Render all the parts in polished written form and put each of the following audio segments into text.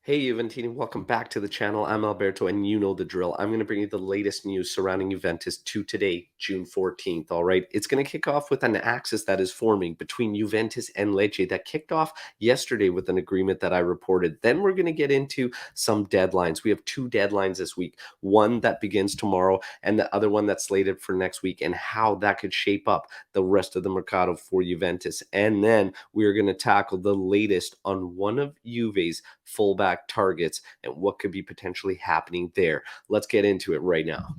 Hey Juventini, welcome back to the channel. I'm Alberto, and you know the drill. I'm going to bring you the latest news surrounding Juventus to today, June 14th. All right, it's going to kick off with an axis that is forming between Juventus and Lecce that kicked off yesterday with an agreement that I reported. Then we're going to get into some deadlines. We have two deadlines this week, one that begins tomorrow and the other one that's slated for next week, and how that could shape up the rest of the mercado for Juventus. And then we're going to tackle the latest on one of Juve's fullback targets and what could be potentially happening there. Let's get into it right now.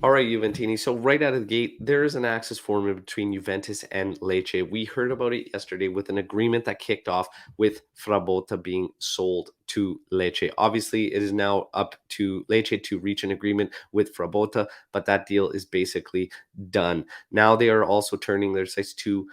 All right, Juventini. So right out of the gate, there is an axis forming between Juventus and Lecce. We heard about it yesterday with an agreement that kicked off with Frabotta being sold to Lecce. Obviously, it is now up to Lecce to reach an agreement with Frabotta, but that deal is basically done. Now they are also turning their sights to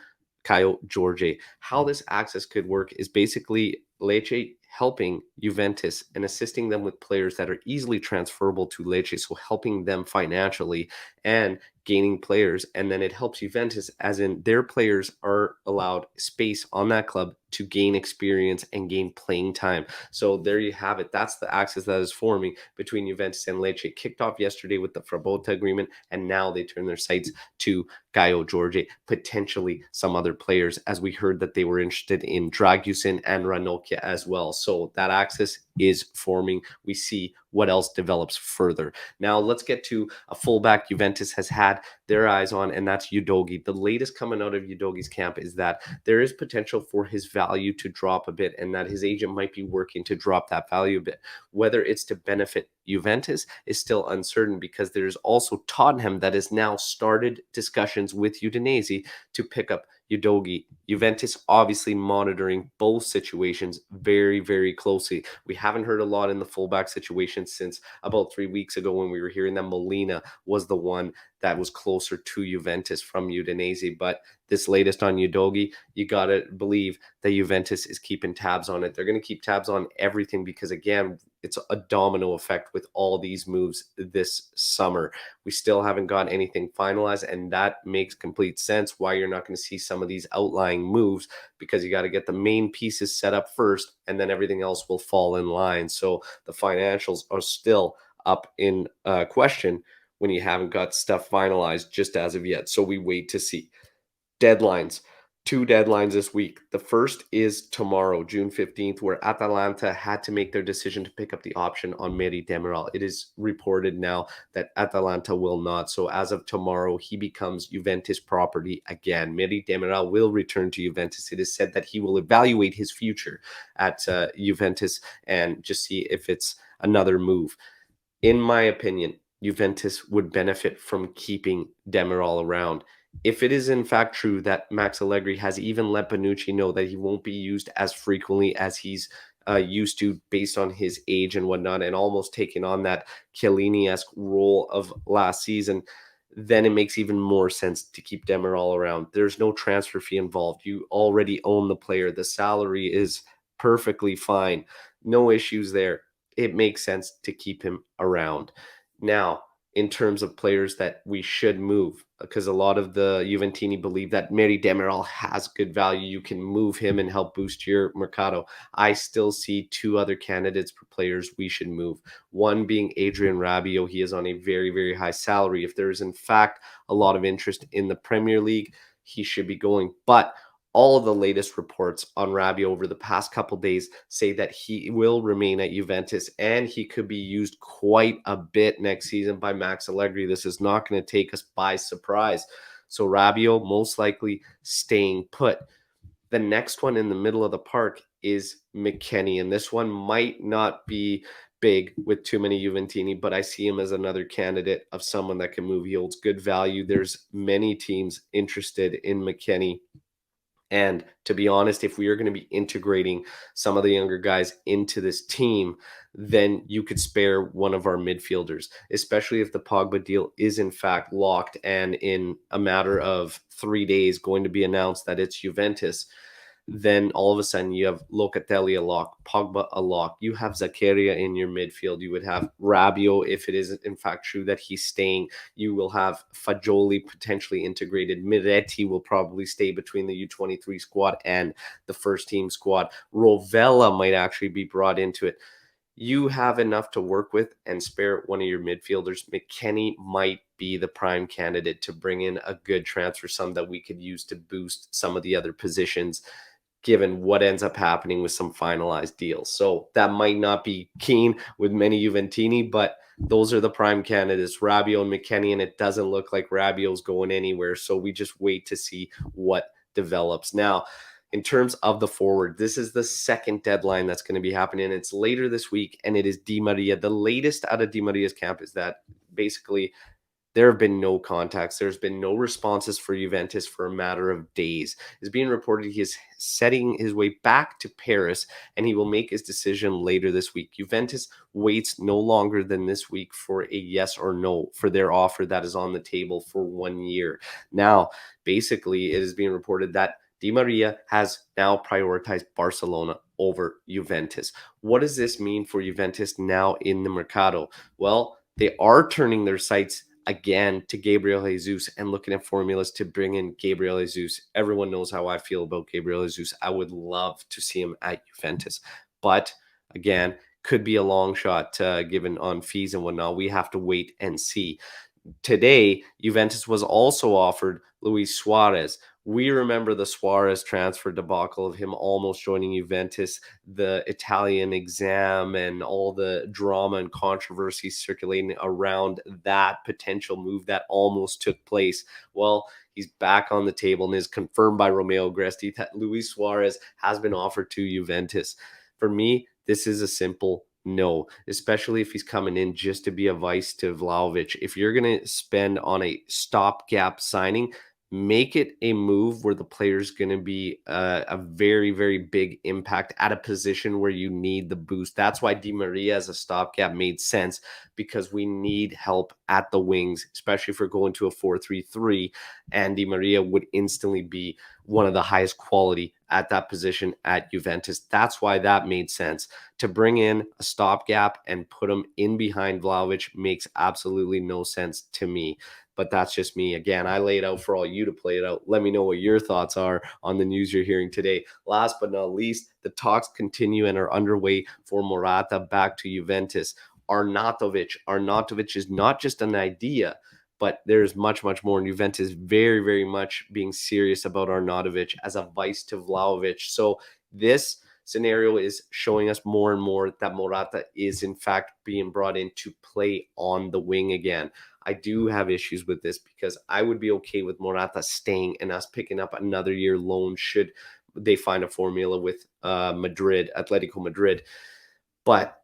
Caio Jorge. How this axis could work is basically Lecce helping Juventus and assisting them with players that are easily transferable to Lecce, so helping them financially and gaining players. And then it helps Juventus, as in their players are allowed space on that club to gain experience and gain playing time. So there you have it. That's the axis that is forming between Juventus and Lecce. Kicked off yesterday with the Frabotta agreement, and now they turn their sights to Caio Jorge, potentially some other players, as we heard that they were interested in Dragusin and Ranocchia as well. So that axis is forming. We see what else develops further. Now let's get to a fullback Juventus has had their eyes on, and that's Udogi. The latest coming out of Udogi's camp is that there is potential for his value to drop a bit, and that his agent might be working to drop that value a bit. Whether it's to benefit Juventus is still uncertain, because there's also Tottenham that has now started discussions with Udinese to pick up Udogi. Juventus obviously monitoring both situations very, very closely. We haven't heard a lot in the fullback situation since about 3 weeks ago, when we were hearing that Molina was the one that was closer to Juventus from Udinese. But this latest on Udogi, you got to believe that Juventus is keeping tabs on it. They're going to keep tabs on everything, because again, it's a domino effect with all these moves this summer. We still haven't got anything finalized, and that makes complete sense why you're not going to see some of these outlying moves, because you got to get the main pieces set up first, and then everything else will fall in line. So the financials are still up in question when you haven't got stuff finalized just as of yet. So we wait to see. Deadlines. Two deadlines this week. The first is tomorrow, June 15th, where Atalanta had to make their decision to pick up the option on Demiral. It is reported now that Atalanta will not. So as of tomorrow, he becomes Juventus property again. Demiral will return to Juventus. It is said that he will evaluate his future at Juventus and just see if it's another move. In my opinion, Juventus would benefit from keeping Demiral around. If it is in fact true that Max Allegri has even let Bonucci know that he won't be used as frequently as he's used to, based on his age and whatnot, and almost taking on that Chiellini-esque role of last season, then it makes even more sense to keep Demiral around. There's no transfer fee involved. You already own the player. The salary is perfectly fine. No issues there. It makes sense to keep him around. Now, in terms of players that we should move, because a lot of the Juventini believe that Demiral has good value. You can move him and help boost your mercado. I still see two other candidates for players we should move. One being Adrien Rabiot. He is on a very, very high salary. If there is in fact a lot of interest in the Premier League, he should be going. But all of the latest reports on Rabiot over the past couple days say that he will remain at Juventus, and he could be used quite a bit next season by Max Allegri. This is not going to take us by surprise. So Rabiot most likely staying put. The next one in the middle of the park is McKennie, and this one might not be big with too many Juventini, but I see him as another candidate of someone that can move. He holds good value. There's many teams interested in McKennie. And to be honest, if we are going to be integrating some of the younger guys into this team, then you could spare one of our midfielders, especially if the Pogba deal is in fact locked and in a matter of 3 days going to be announced that it's Juventus. then all of a sudden you have Locatelli a lock, Pogba a lock. You have Zakaria in your midfield. You would have Rabiot if it is in fact true that he's staying. You will have Fagioli potentially integrated. Miretti will probably stay between the U23 squad and the first team squad. Rovella might actually be brought into it. You have enough to work with and spare one of your midfielders. McKennie might be the prime candidate to bring in a good transfer sum that we could use to boost some of the other positions, given what ends up happening with some finalized deals. So that might not be keen with many Juventini, but those are the prime candidates, Rabiot and McKennie, and it doesn't look like Rabiot's going anywhere. So we just wait to see what develops. Now, in terms of the forward, this is the second deadline that's going to be happening. It's later this week, and it is Di Maria. The latest out of Di Maria's camp is that basically there have been no contacts. There's been no responses for Juventus for a matter of days. It's being reported he is setting his way back to Paris, and he will make his decision later this week. Juventus waits no longer than this week for a yes or no for their offer that is on the table for 1 year. Now, basically, it is being reported that Di Maria has now prioritized Barcelona over Juventus. What does this mean for Juventus now in the Mercato? Well, they are turning their sights again to Gabriel Jesus and looking at formulas to bring in Gabriel Jesus. Everyone knows how I feel about Gabriel Jesus. I would love to see him at Juventus. But again, could be a long shot given on fees and whatnot. We have to wait and see. Today, Juventus was also offered Luis Suarez. We remember the Suarez transfer debacle of him almost joining Juventus, the Italian exam, and all the drama and controversy circulating around that potential move that almost took place. Well, he's back on the table and is confirmed by Romeo Gresti that Luis Suarez has been offered to Juventus. For me, this is a simple no, especially if he's coming in just to be a vice to Vlahovic. If you're going to spend on a stopgap signing, make it a move where the player's going to be a very, very big impact at a position where you need the boost. That's why Di Maria as a stopgap made sense, because we need help at the wings, especially if we're going to a 4-3-3, and Di Maria would instantly be one of the highest quality at that position at Juventus. That's why that made sense. To bring in a stopgap and put him in behind Vlahovic makes absolutely no sense to me. But that's just me. Again, I lay it out for all you to play it out. Let me know what your thoughts are on the news you're hearing today. Last but not least, the talks continue and are underway for Morata back to Juventus. Arnautovic is not just an idea, but there's much, much more. And Juventus very, very much being serious about Arnautovic as a vice to Vlahovic. So this scenario is showing us more and more that Morata is in fact being brought in to play on the wing again. I do have issues with this because I would be okay with Morata staying and us picking up another year loan should they find a formula with Atletico Madrid. But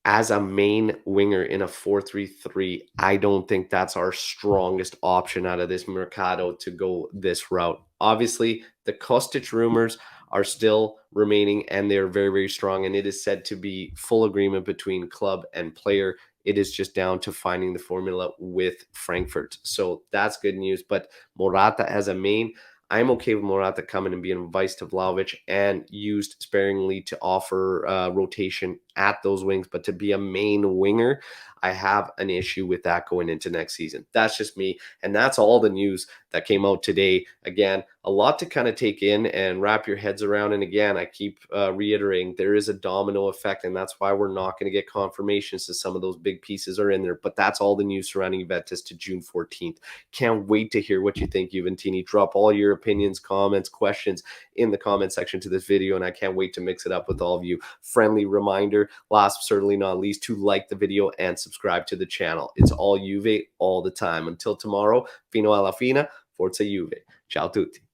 as a main winger in a 4-3-3, I don't think that's our strongest option out of this Mercado to go this route. Obviously, the Kostic rumors are still remaining and they're very, very strong. And it is said to be full agreement between club and player. It is just down to finding the formula with Frankfurt. So that's good news. But Morata as a main, I'm okay with Morata coming and being vice to Vlahovic and used sparingly to offer rotation at those wings. But to be a main winger, I have an issue with that going into next season. That's just me. And that's all the news that came out today. Again, a lot to kind of take in and wrap your heads around. And again, I keep reiterating there is a domino effect, and that's why we're not going to get confirmations that some of those big pieces are in there. But that's all the news surrounding Juventus to June 14th. Can't wait to hear what you think, Juventini. Drop all your opinions, comments, questions in the comment section to this video, and I can't wait to mix it up with all of you. Friendly reminder, last but certainly not least, to like the video and subscribe to the channel. It's all Juve all the time. Until tomorrow, fino alla fine, forza Juve. Ciao tutti.